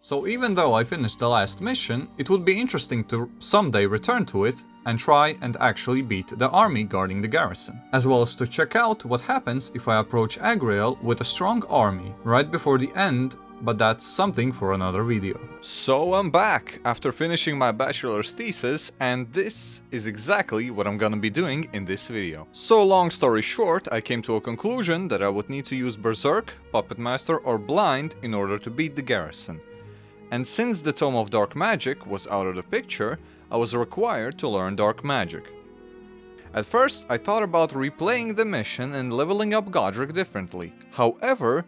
So even though I finished the last mission, it would be interesting to someday return to it and try and actually beat the army guarding the garrison, as well as to check out what happens if I approach Agrael with a strong army right before the end, but that's something for another video. So I'm back after finishing my bachelor's thesis, and this is exactly what I'm gonna be doing in this video. So long story short, I came to a conclusion that I would need to use Berserk, Puppet Master or Blind in order to beat the garrison. And since the Tome of Dark Magic was out of the picture, I was required to learn Dark Magic. At first, I thought about replaying the mission and leveling up Godric differently. However,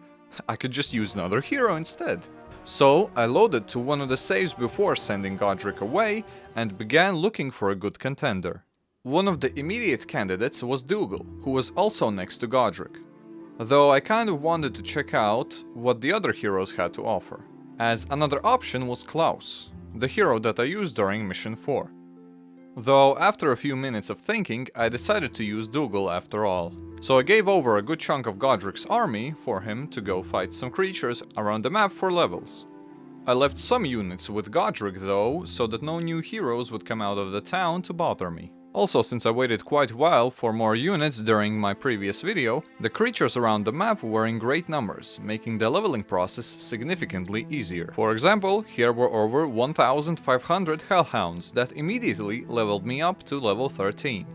I could just use another hero instead. So I loaded to one of the saves before sending Godric away and began looking for a good contender. One of the immediate candidates was Dougal, who was also next to Godric. Though I kind of wanted to check out what the other heroes had to offer, as another option was Klaus, the hero that I used during Mission 4. Though after a few minutes of thinking, I decided to use Dougal after all. So I gave over a good chunk of Godric's army for him to go fight some creatures around the map for levels. I left some units with Godric though, so that no new heroes would come out of the town to bother me. Also, since I waited quite a while for more units during my previous video, the creatures around the map were in great numbers, making the leveling process significantly easier. For example, here were over 1500 hellhounds that immediately leveled me up to level 13.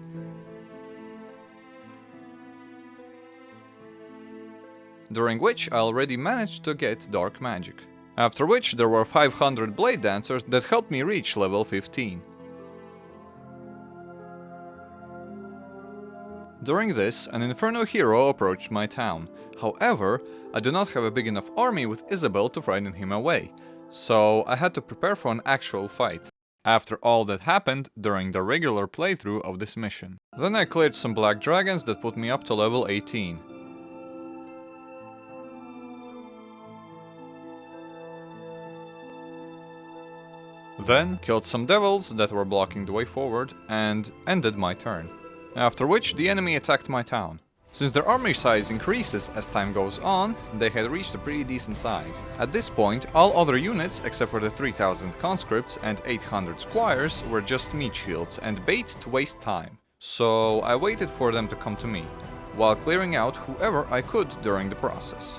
During which I already managed to get Dark Magic. After which there were 500 Blade Dancers that helped me reach level 15. During this, an Inferno hero approached my town. However, I do not have a big enough army with Isabel to frighten him away, so I had to prepare for an actual fight. After all that happened during the regular playthrough of this mission. Then I cleared some black dragons that put me up to level 18. Then killed some devils that were blocking the way forward and ended my turn. After which the enemy attacked my town. Since their army size increases as time goes on, they had reached a pretty decent size. At this point, all other units except for the 3000 conscripts and 800 squires were just meat shields and bait to waste time. So I waited for them to come to me, while clearing out whoever I could during the process.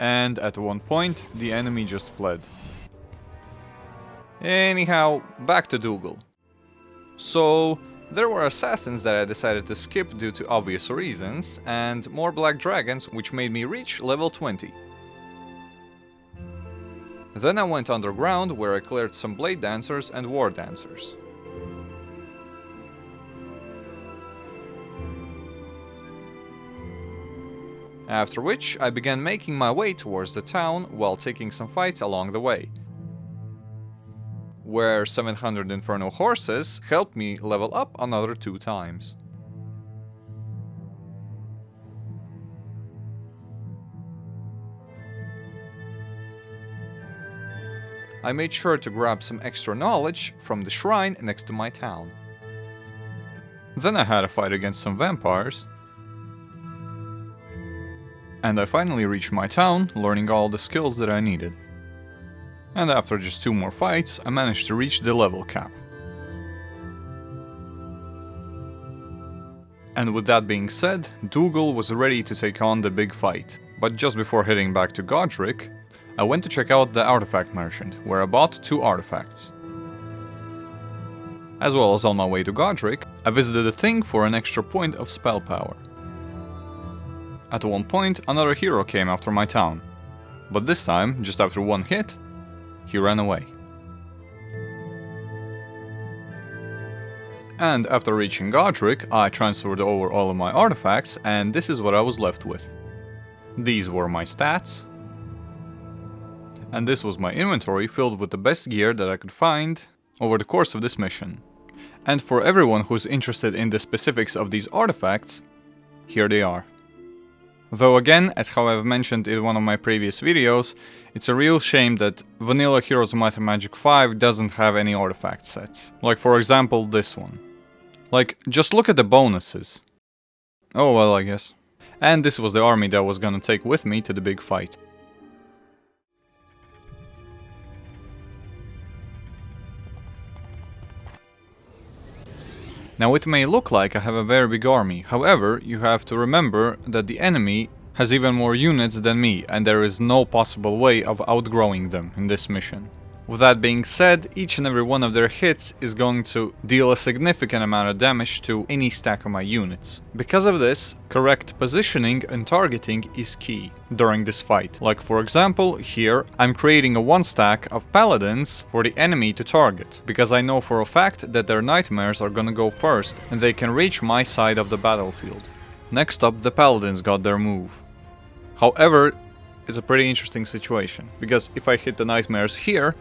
And at one point, the enemy just fled. Anyhow, back to Dougal. So, there were assassins that I decided to skip due to obvious reasons, and more black dragons, which made me reach level 20. Then I went underground, where I cleared some blade dancers and war dancers. After which, I began making my way towards the town while taking some fights along the way. where 700 Inferno horses helped me level up another 2 times. I made sure to grab some extra knowledge from the shrine next to my town. Then I had a fight against some vampires. And I finally reached my town, learning all the skills that I needed. And after just 2 more fights, I managed to reach the level cap. And with that being said, Dougal was ready to take on the big fight. But just before heading back to Godric, I went to check out the artifact merchant, where I bought 2 artifacts. As well as on my way to Godric, I visited the thing for an extra point of spell power. At one point, another hero came after my town, but this time, just after 1 hit, he ran away. And after reaching Godric, I transferred over all of my artifacts, and this is what I was left with. These were my stats, and this was my inventory filled with the best gear that I could find over the course of this mission. And for everyone who's interested in the specifics of these artifacts, here they are. Though again, as how I've mentioned in one of my previous videos, it's a real shame that vanilla Heroes of Might and Magic 5 doesn't have any artifact sets. Like for example this one. Like, just look at the bonuses. Oh well, I guess. And this was the army that I was gonna take with me to the big fight. Now it may look like I have a very big army, however, you have to remember that the enemy has even more units than me, and there is no possible way of outgrowing them in this mission. With that being said, each and every one of their hits is going to deal a significant amount of damage to any stack of my units. Because of this, correct positioning and targeting is key during this fight. Like for example, here I'm creating a 1 stack of paladins for the enemy to target, because I know for a fact that their nightmares are gonna go first and they can reach my side of the battlefield. Next up, the paladins got their move. However, it's a pretty interesting situation, because if I hit the nightmares here,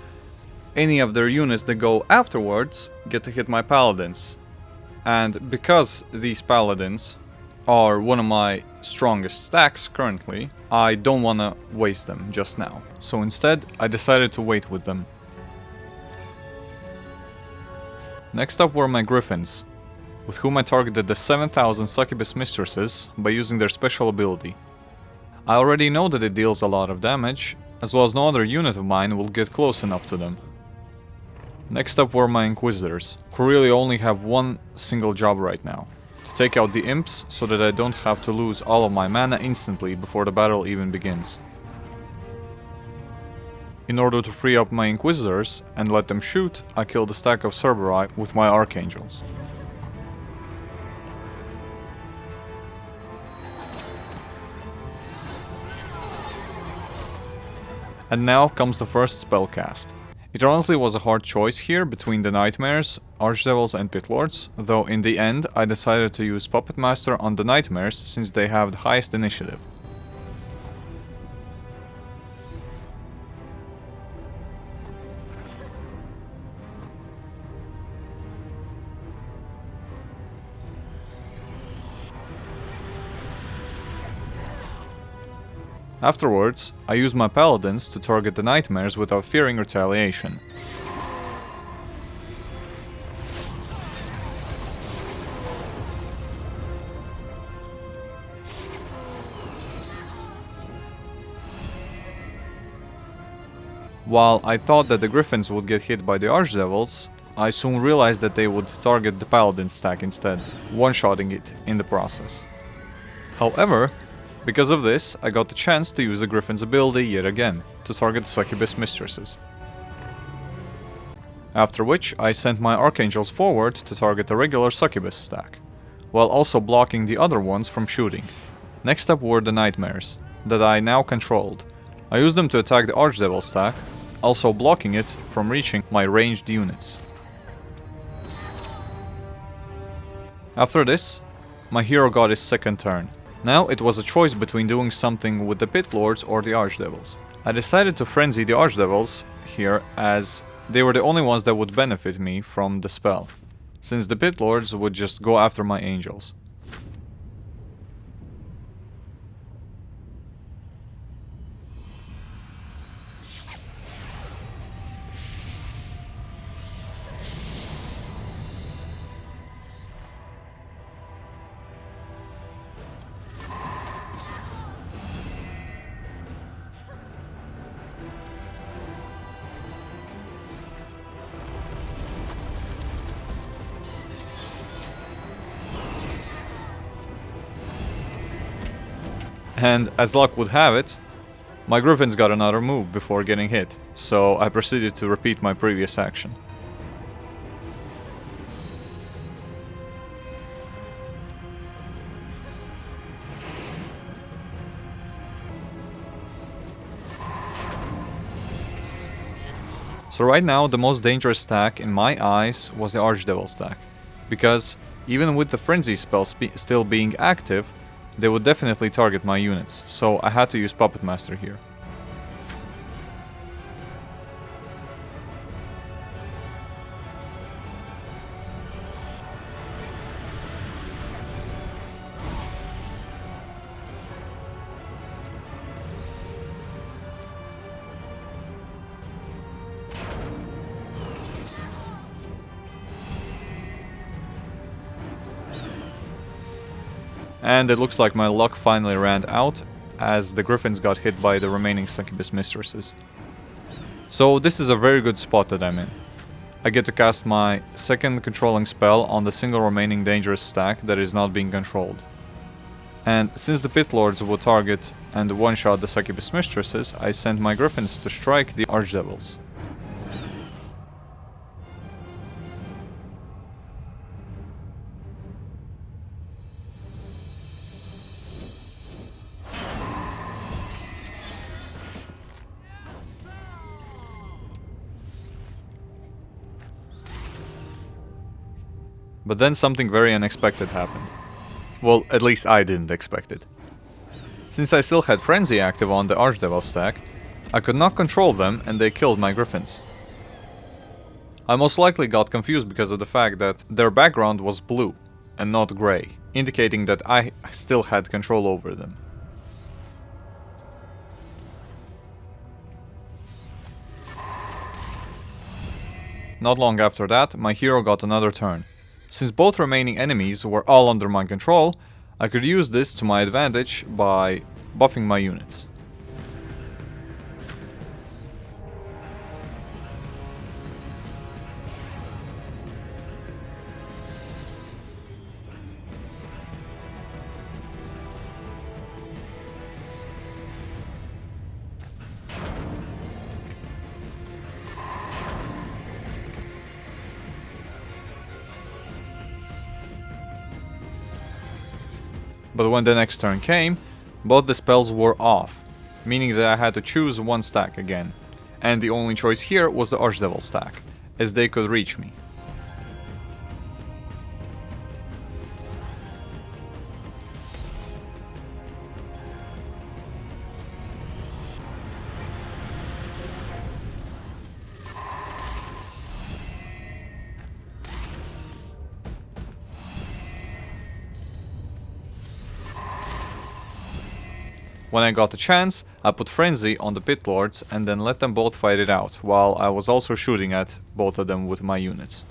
any of their units that go afterwards get to hit my paladins. And because these paladins are one of my strongest stacks currently, I don't want to waste them just now. So instead, I decided to wait with them. Next up were my griffins, with whom I targeted the 7000 succubus mistresses by using their special ability. I already know that it deals a lot of damage, as well as no other unit of mine will get close enough to them. Next up were my Inquisitors, who really only have one single job right now: to take out the imps so that I don't have to lose all of my mana instantly before the battle even begins. In order to free up my Inquisitors and let them shoot, I killed a stack of Cerberus with my Archangels. And now comes the first spell cast. It honestly was a hard choice here between the Nightmares, Archdevils and Pitlords, though in the end I decided to use Puppet Master on the Nightmares since they have the highest initiative. Afterwards, I used my paladins to target the nightmares without fearing retaliation. While I thought that the griffins would get hit by the archdevils, I soon realized that they would target the paladin stack instead, one-shotting it in the process. However, because of this, I got the chance to use the Griffin's ability yet again, to target the Succubus Mistresses. After which, I sent my Archangels forward to target the regular Succubus stack, while also blocking the other ones from shooting. Next up were the Nightmares, that I now controlled. I used them to attack the Archdevil stack, also blocking it from reaching my ranged units. After this, my hero got his second turn. Now it was a choice between doing something with the Pit Lords or the Archdevils. I decided to frenzy the Archdevils here, as they were the only ones that would benefit me from the spell, since the Pit Lords would just go after my angels. And as luck would have it, my Griffins got another move before getting hit, so I proceeded to repeat my previous action. So right now the most dangerous stack in my eyes was the Archdevil stack, because even with the Frenzy spell still being active, they would definitely target my units, so I had to use Puppet Master here. And it looks like my luck finally ran out, as the Griffins got hit by the remaining Succubus Mistresses. So this is a very good spot that I'm in. I get to cast my second controlling spell on the single remaining dangerous stack that is not being controlled. And since the Pit Lords will target and one-shot the Succubus Mistresses, I sent my Griffins to strike the Archdevils. But then something very unexpected happened. Well, at least I didn't expect it. Since I still had Frenzy active on the Archdevil stack, I could not control them and they killed my Griffins. I most likely got confused because of the fact that their background was blue and not grey, indicating that I still had control over them. Not long after that, my hero got another turn. Since both remaining enemies were all under my control, I could use this to my advantage by buffing my units. But when the next turn came, both the spells were off, meaning that I had to choose one stack again, and the only choice here was the Archdevil stack, as they could reach me. When I got the chance, I put Frenzy on the Pit Lords and then let them both fight it out, while I was also shooting at both of them with my units.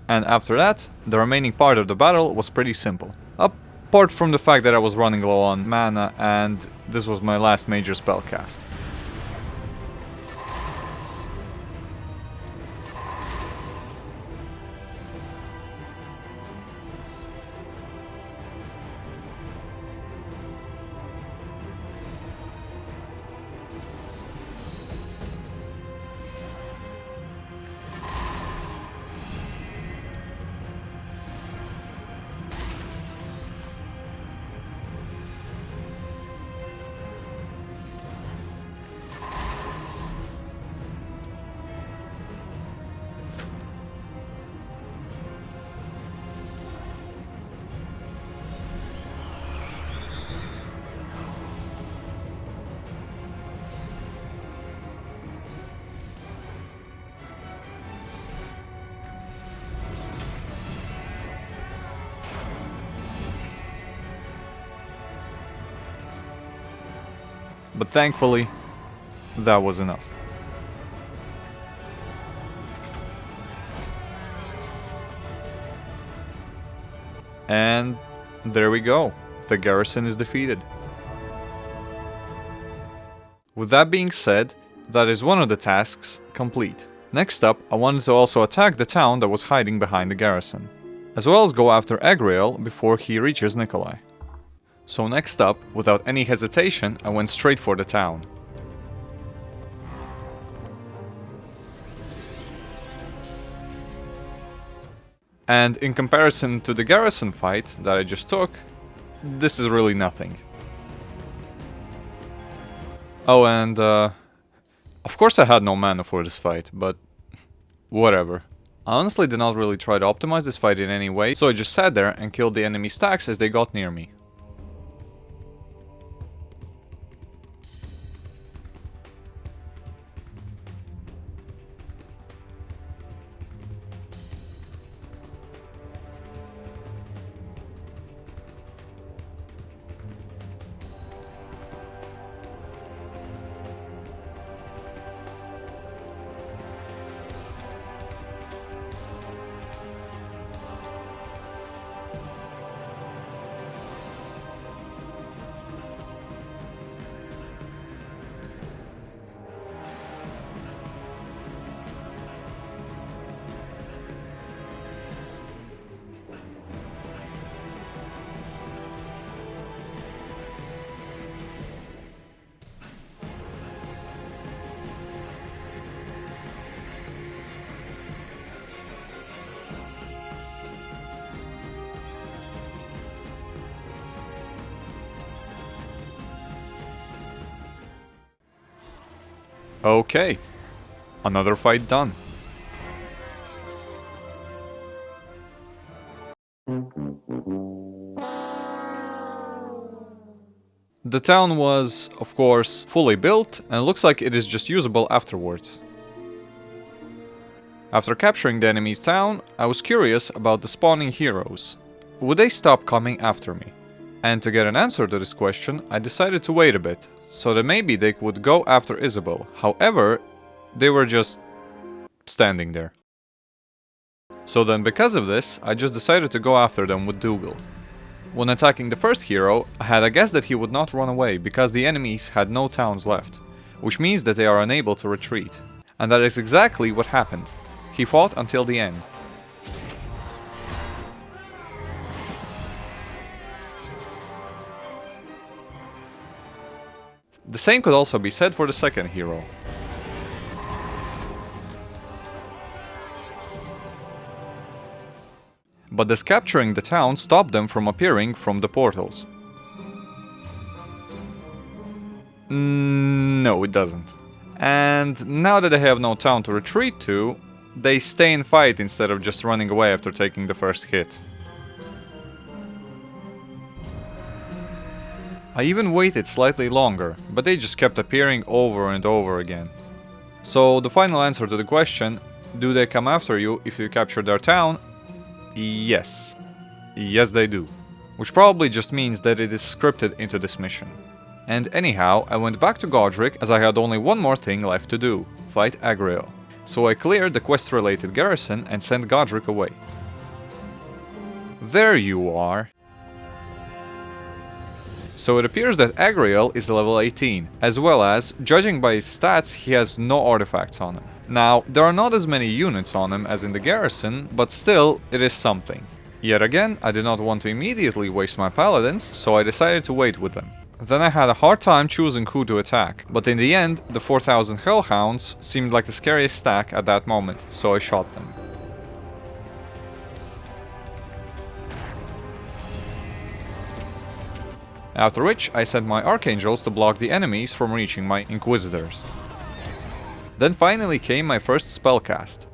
And after that, the remaining part of the battle was pretty simple. Apart from the fact that I was running low on mana and this was my last major spell cast. But thankfully, that was enough. And there we go. The garrison is defeated. With that being said, that is one of the tasks complete. Next up, I wanted to also attack the town that was hiding behind the garrison, as well as go after Agrael before he reaches Nicolai. So next up, without any hesitation, I went straight for the town. And in comparison to the garrison fight that I just took, this is really nothing. Oh, and of course I had no mana for this fight, but whatever. I honestly did not really try to optimize this fight in any way, so I just sat there and killed the enemy stacks as they got near me. Okay, another fight done. The town was, of course, fully built and looks like it is just usable afterwards. After capturing the enemy's town, I was curious about the spawning heroes. Would they stop coming after me? And to get an answer to this question, I decided to wait a bit, so that maybe they would go after Isabel. However, they were just standing there. So then because of this, I just decided to go after them with Dougal. When attacking the first hero, I had a guess that he would not run away because the enemies had no towns left, which means that they are unable to retreat. And that is exactly what happened. He fought until the end. The same could also be said for the second hero. But this capturing the town stopped them from appearing from the portals. No, it doesn't. And now that they have no town to retreat to, they stay and fight instead of just running away after taking the first hit. I even waited slightly longer, but they just kept appearing over and over again. So the final answer to the question, do they come after you if you capture their town? Yes. Yes they do. Which probably just means that it is scripted into this mission. And anyhow, I went back to Godric as I had only one more thing left to do, fight Agrael. so I cleared the quest-related garrison and sent Godric away. There you are. So it appears that Agrael is level 18, as well as, judging by his stats, he has no artifacts on him. Now, there are not as many units on him as in the garrison, but still, it is something. Yet again, I did not want to immediately waste my paladins, so I decided to wait with them. Then I had a hard time choosing who to attack, but in the end, the 4000 Hellhounds seemed like the scariest stack at that moment, so I shot them. After which, I sent my Archangels to block the enemies from reaching my Inquisitors. Then finally came my first spellcast.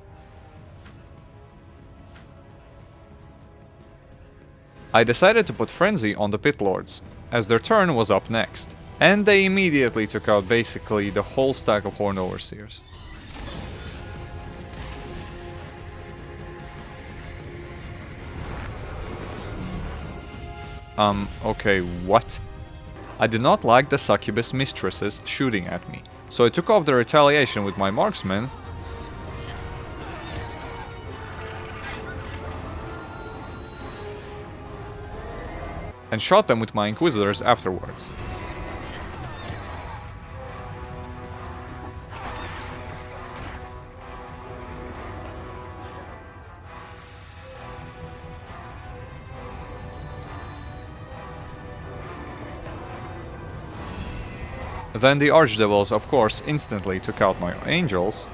I decided to put Frenzy on the Pit Lords, as their turn was up next, and they immediately took out basically the whole stack of Horned Overseers. Okay, what? I did not like the succubus mistresses shooting at me, so I took off the retaliation with my marksmen and shot them with my Inquisitors afterwards. Then the Archdevils, of course, instantly took out my Angels.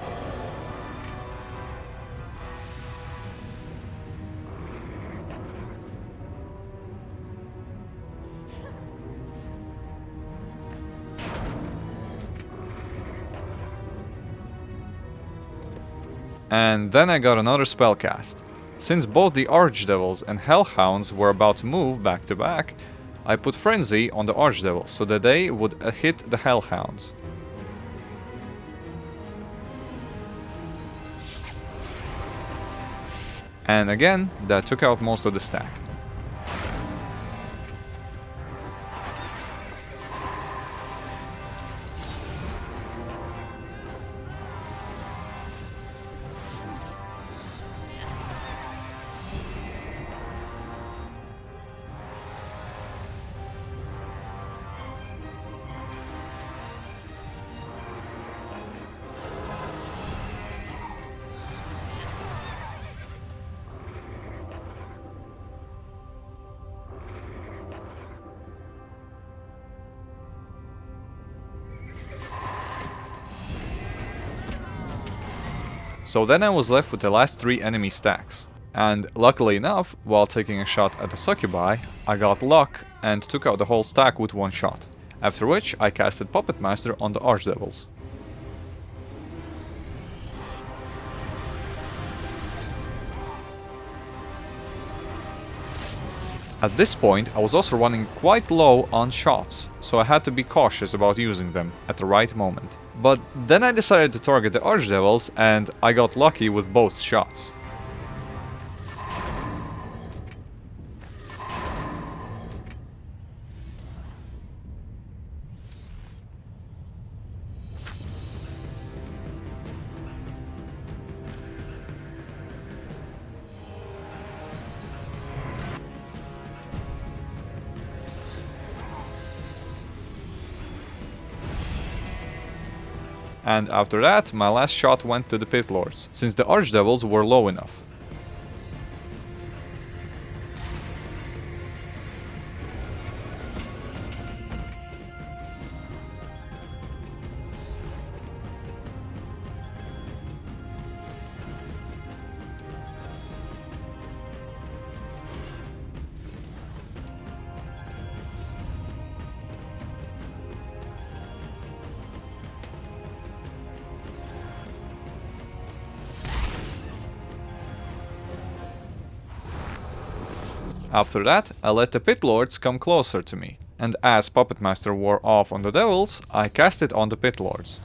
And then I got another spellcast. Since both the Archdevils and Hellhounds were about to move back to back, I put Frenzy on the Archdevils so that they would hit the Hellhounds. And again, that took out most of the stack. So then I was left with the last 3 enemy stacks. And luckily enough, while taking a shot at the succubi, I got luck and took out the whole stack with one shot. After which I casted Puppet Master on the Archdevils. At this point, I was also running quite low on shots, so I had to be cautious about using them at the right moment. But then I decided to target the Archdevils, and I got lucky with both shots. And after that, my last shot went to the Pit Lords, since the Archdevils were low enough. After that, I let the Pit Lords come closer to me, and as Puppet Master wore off on the Devils, I cast it on the Pit Lords.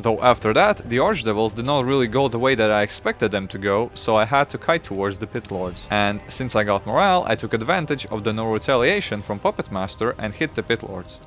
Though after that, the Archdevils did not really go the way that I expected them to go, so I had to kite towards the Pit Lords. And since I got morale, I took advantage of the no retaliation from Puppet Master and hit the Pit Lords.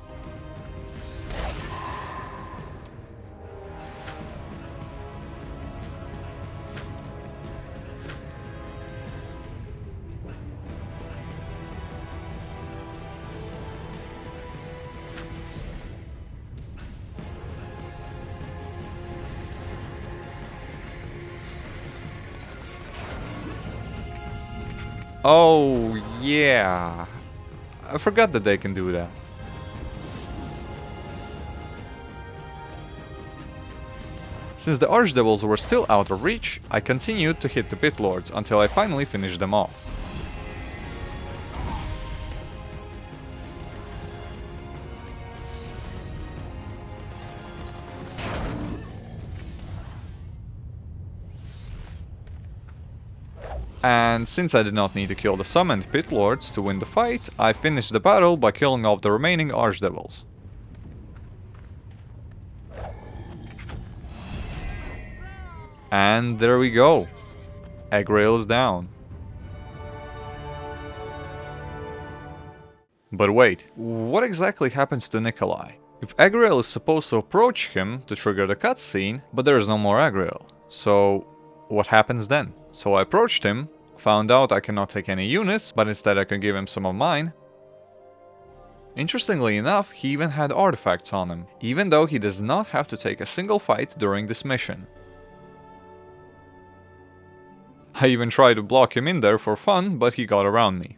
Oh, yeah. I forgot that they can do that. Since the Archdevils were still out of reach, I continued to hit the Pit Lords until I finally finished them off. And since I did not need to kill the summoned Pit Lords to win the fight, I finished the battle by killing off the remaining Archdevils. And there we go. Agrael is down. But wait, what exactly happens to Nicolai? If Agrael is supposed to approach him to trigger the cutscene, but there is no more Agrael. So what happens then? So I approached him, found out I cannot take any units, but instead I can give him some of mine. Interestingly enough, he even had artifacts on him, even though he does not have to take a single fight during this mission. I even tried to block him in there for fun, but he got around me.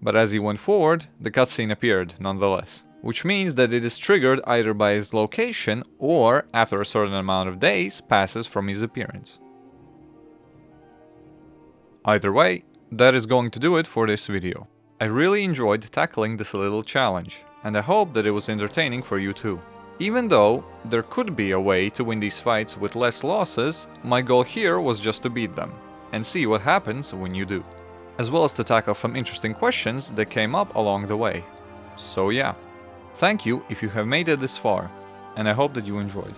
But as he went forward, the cutscene appeared nonetheless, which means that it is triggered either by his location or after a certain amount of days passes from his appearance. Either way, that is going to do it for this video. I really enjoyed tackling this little challenge, and I hope that it was entertaining for you too. Even though there could be a way to win these fights with less losses, my goal here was just to beat them, and see what happens when you do. As well as to tackle some interesting questions that came up along the way. So yeah, thank you if you have made it this far, and I hope that you enjoyed.